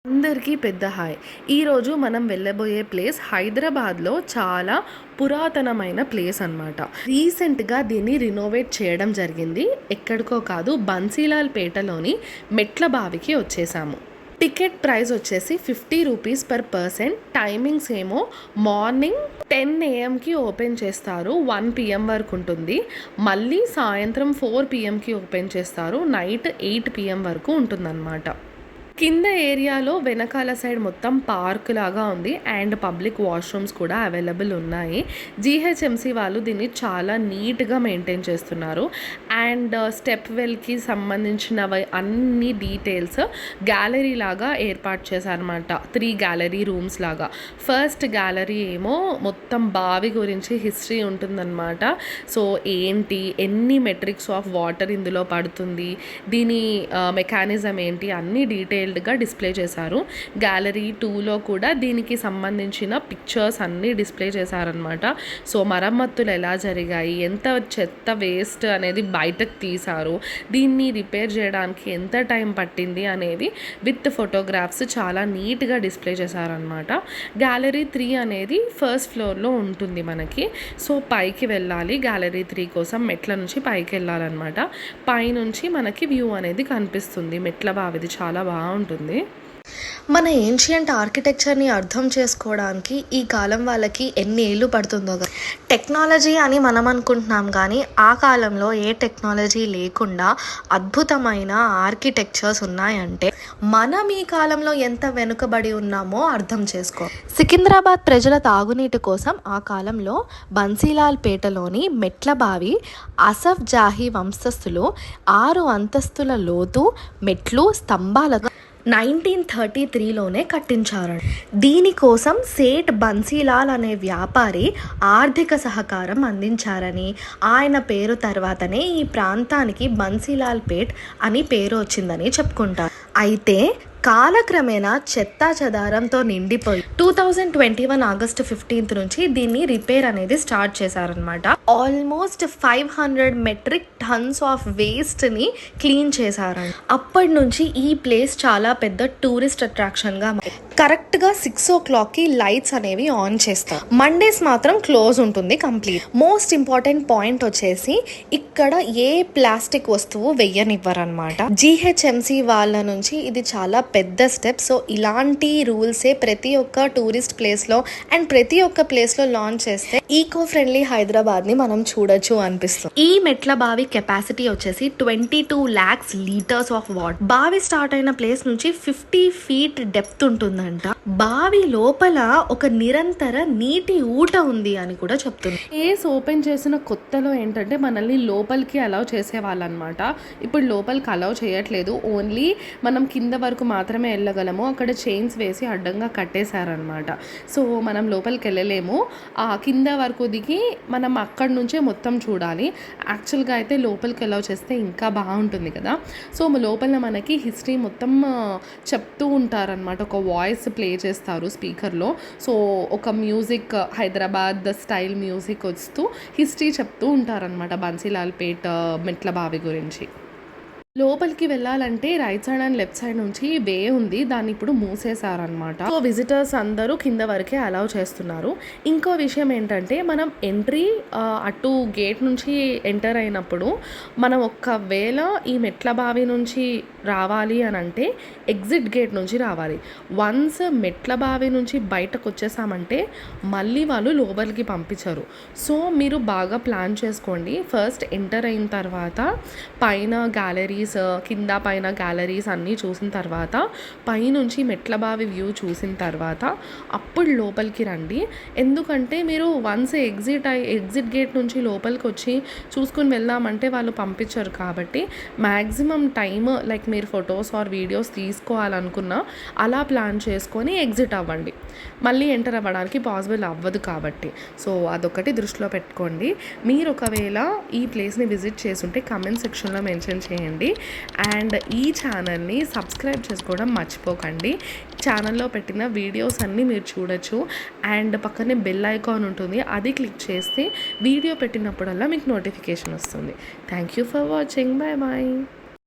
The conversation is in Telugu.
అందరికీ పెద్ద హాయ్. ఈరోజు మనం వెళ్ళబోయే ప్లేస్ హైదరాబాద్లో చాలా పురాతనమైన ప్లేస్ అనమాట. రీసెంట్గా దీన్ని రినోవేట్ చేయడం జరిగింది. ఎక్కడికో కాదు, బన్సీలాల్ పేటలోని మెట్ల బావికి వచ్చేసాము. టికెట్ ప్రైస్ వచ్చేసి 50 రూపీస్ పర్ పర్సన్. టైమింగ్స్ ఏమో మార్నింగ్ 10 AM ఓపెన్ చేస్తారు, 1 PM వరకు ఉంటుంది. మళ్ళీ సాయంత్రం 4 PMకి ఓపెన్ చేస్తారు, నైట్ 8 PM వరకు ఉంటుందన్నమాట. కింద ఏరియాలో వెనకాల సైడ్ మొత్తం పార్క్ లాగా ఉంది అండ్ పబ్లిక్ వాష్రూమ్స్ కూడా అవైలబుల్ ఉన్నాయి. జీహెచ్ఎంసీ వాళ్ళు దీన్ని చాలా నీట్గా మెయింటైన్ చేస్తున్నారు. అండ్ స్టెప్ వెల్కి సంబంధించినవి అన్ని డీటెయిల్స్ గ్యాలరీ లాగా ఏర్పాటు చేశారనమాట. 3 గ్యాలరీ రూమ్స్ లాగా. ఫస్ట్ గ్యాలరీ ఏమో మొత్తం బావి గురించి హిస్టరీ ఉంటుందన్నమాట. సో ఏంటి, ఎన్ని మెట్రిక్స్ ఆఫ్ వాటర్ ఇందులో పడుతుంది, దీని మెకానిజం ఏంటి, అన్ని డీటెయిల్స్గా డిస్ప్లే చేశారు. గ్యాలరీ 2లో కూడా దీనికి సంబంధించిన పిక్చర్స్ అన్నీ డిస్ప్లే చేశారనమాట. సో మరమ్మతులు ఎలా జరిగాయి, ఎంత చెత్త వేస్ట్ అనేది బయటకు తీశారు, దీన్ని రిపేర్ చేయడానికి ఎంత టైం పట్టింది అనేది విత్ ఫోటోగ్రాఫ్స్ చాలా నీట్గా డిస్ప్లే చేశారనమాట. గ్యాలరీ 3 అనేది ఫస్ట్ ఫ్లోర్లో ఉంటుంది మనకి. సో పైకి వెళ్ళాలి. గ్యాలరీ 3 కోసం మెట్ల నుంచి పైకి వెళ్ళాలన్నమాట. పైనుంచి మనకి వ్యూ అనేది కనిపిస్తుంది. మెట్ల బావిది చాలా బాగుంటుంది. మన ఏన్షియంట్ ఆర్కిటెక్చర్ని అర్థం చేసుకోవడానికి ఈ కాలం వాళ్ళకి ఎన్ని ఏళ్ళు పడుతుందో. టెక్నాలజీ అని మనం అనుకుంటున్నాం, కానీ ఆ కాలంలో ఏ టెక్నాలజీ లేకుండా అద్భుతమైన ఆర్కిటెక్చర్స్ ఉన్నాయంటే మనం ఈ కాలంలో ఎంత వెనుకబడి ఉన్నామో అర్థం చేసుకో. సికింద్రాబాద్ ప్రజల తాగునీటి కోసం ఆ కాలంలో బన్సీలాల్ పేటలోని మెట్ల బావి అసఫ్ జాహీ వంశస్థులు 6 అంతస్తుల లోతు మెట్లు స్తంభాలుగా 1933లోనే కట్టించారు. దీనికోసం సేట్ బన్సీలాల్ అనే వ్యాపారి ఆర్థిక సహకారం అందించారని, ఆయన పేరు తర్వాతనే ఈ ప్రాంతానికి బన్సీలాల్ పేట్ అని పేరు వచ్చిందని చెప్పుకుంటారు. అయితే కాలక్రమేణా చెత్తా చెదారంతో నిండిపోయి 2021 ఆగస్టు 15 నుంచి దీన్ని రిపేర్ అనేది స్టార్ట్ చేశారనమాట. ఆల్మోస్ట్ 500 మెట్రిక్ టన్స్ ఆఫ్ వేస్ట్ని క్లీన్ చేశారంట. అప్పటి నుంచి ఈ ప్లేస్ చాలా పెద్ద టూరిస్ట్ అట్రాక్షన్గా కరెక్ట్గా 6 o'clockకి లైట్స్ అనేవి ఆన్ చేస్తారు. మండేస్ మాత్రం క్లోజ్ ఉంటుంది కంప్లీట్. మోస్ట్ ఇంపార్టెంట్ పాయింట్ వచ్చేసి ఇక్కడ ఏ ప్లాస్టిక్ వస్తువు వెయ్యనివ్వరనమాట. జీహెచ్ఎంసీ వాళ్ళ నుంచి ఇది చాలా పెద్ద స్టెప్. సో ఇలాంటి రూల్సే ప్రతి ఒక్క టూరిస్ట్ ప్లేస్లో అండ్ ప్రతి ఒక్క ప్లేస్లో లాంచ్ చేస్తే ఈకో ఫ్రెండ్లీ హైదరాబాద్ని మనం చూడొచ్చు అనిపిస్తుంది. ఈ మెట్ల బావి కెపాసిటీ వచ్చేసి 22 lakhs లీటర్స్ ఆఫ్ వాటర్. బావి స్టార్ట్ అయిన ప్లేస్ నుంచి 50 feet డెప్త్ ఉంటుందంట. బావి లోపల ఒక నిరంతర నీటి ఊట ఉంది అని కూడా చెప్తుంది. ప్లేస్ ఓపెన్ చేసిన కొత్తలో ఏంటంటే మనల్ని లోపలికి అలౌ చేసేవాళ్ళనమాట. ఇప్పుడు లోపలికి అలౌ చేయట్లేదు. ఓన్లీ మనం కింద వరకు మాత్రమే వెళ్ళగలము. అక్కడ చైన్స్ వేసి అడ్డంగా కట్టేశారనమాట. సో మనం లోపలికి వెళ్ళలేము. ఆ కింద వరకు దిగి మనం అక్కడి నుంచే మొత్తం చూడాలి. యాక్చువల్గా అయితే లోపలికి అలౌ చేస్తే ఇంకా బాగుంటుంది కదా. సో లోపల మనకి హిస్టరీ మొత్తం చెప్తూ ఉంటారనమాట. ఒక వాయిస్ ప్లే చేస్తారు స్పీకర్లో. సో ఒక మ్యూజిక్, హైదరాబాద్ స్టైల్ మ్యూజిక్ వస్తూ హిస్టరీ చెప్తూ ఉంటారనమాట బన్సీలాల్ పేట్ మెట్ల బావి గురించి. లోపలికి వెళ్ళాలంటే right side and left side నుంచి వే ఉంది. దాన్ని ఇప్పుడు మూసేశారనమాట. సో విజిటర్స్ అందరూ కింద వరకే అలౌ చేస్తున్నారు. ఇంకో విషయం ఏంటంటే మనం ఎంట్రీ అటు గేట్ నుంచి ఎంటర్ అయినప్పుడు మనం ఒక్కవేళ ఈ మెట్ల బావి నుంచి రావాలి అని అంటే ఎగ్జిట్ గేట్ నుంచి రావాలి. వన్స్ మెట్ల బావి నుంచి బయటకు వచ్చేసామంటే మళ్ళీ వాళ్ళు లోపలికి పంపించరు. సో మీరు బాగా ప్లాన్ చేసుకోండి. ఫస్ట్ ఎంటర్ అయిన తర్వాత పైన గ్యాలరీస్, కింద పైన గ్యాలరీస్ అన్నీ చూసిన తర్వాత, పైనుంచి మెట్ల బావి వ్యూ చూసిన తర్వాత అప్పుడు లోపలికి రండి. ఎందుకంటే మీరు వన్స్ ఎగ్జిట్ గేట్ నుంచి లోపలికి వచ్చి చూసుకుని వెళ్దామంటే వాళ్ళు పంపించరు. కాబట్టి మ్యాక్సిమం టైమ్ లైక్ మీరు ఫొటోస్ ఆర్ వీడియోస్ తీసుకోవాలనుకున్నా అలా ప్లాన్ చేసుకొని ఎగ్జిట్ అవ్వండి. మళ్ళీ ఎంటర్ అవ్వడానికి పాసిబుల్ అవ్వదు కాబట్టి. సో అదొకటి దృష్టిలో పెట్టుకోండి. మీరు ఒకవేళ ఈ ప్లేస్ని విజిట్ చేసుంటే కమెంట్ సెక్షన్లో మెన్షన్ చేయండి. అండ్ ఈ ఛానల్ని సబ్స్క్రైబ్ చేసుకోవడం మర్చిపోకండి. ఛానల్లో పెట్టిన వీడియోస్ అన్నీ మీరు చూడొచ్చు. అండ్ పక్కనే బెల్ ఐకాన్ ఉంటుంది, అది క్లిక్ చేస్తే వీడియో పెట్టినప్పుడల్లా మీకు నోటిఫికేషన్ వస్తుంది. Thank you for watching. Bye bye.